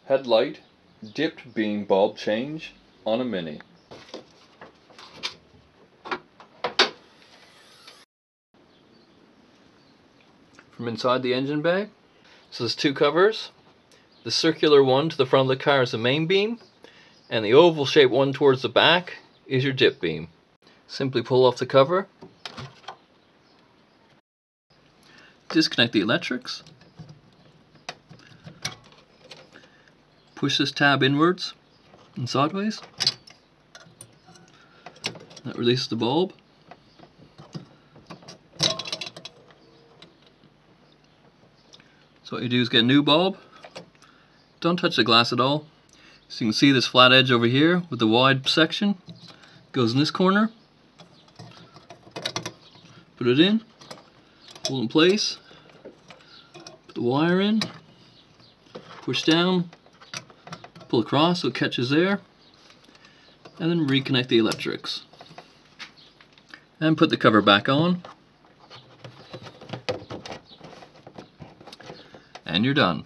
headlight dipped beam bulb change on a Mini. From inside the engine bay, so there's two covers. The circular one to the front of the car is the main beam, and the oval shaped one towards the back is your dip beam. Simply pull off the cover, disconnect the electrics, push this tab inwards and sideways. That releases the bulb. So what you do is get a new bulb. Don't touch the glass at all. So you can see this flat edge over here with the wide section goes in this corner. Put it in, hold in place, put the wire in, push down, pull across so it catches there, and then reconnect the electrics. And put the cover back on, and you're done.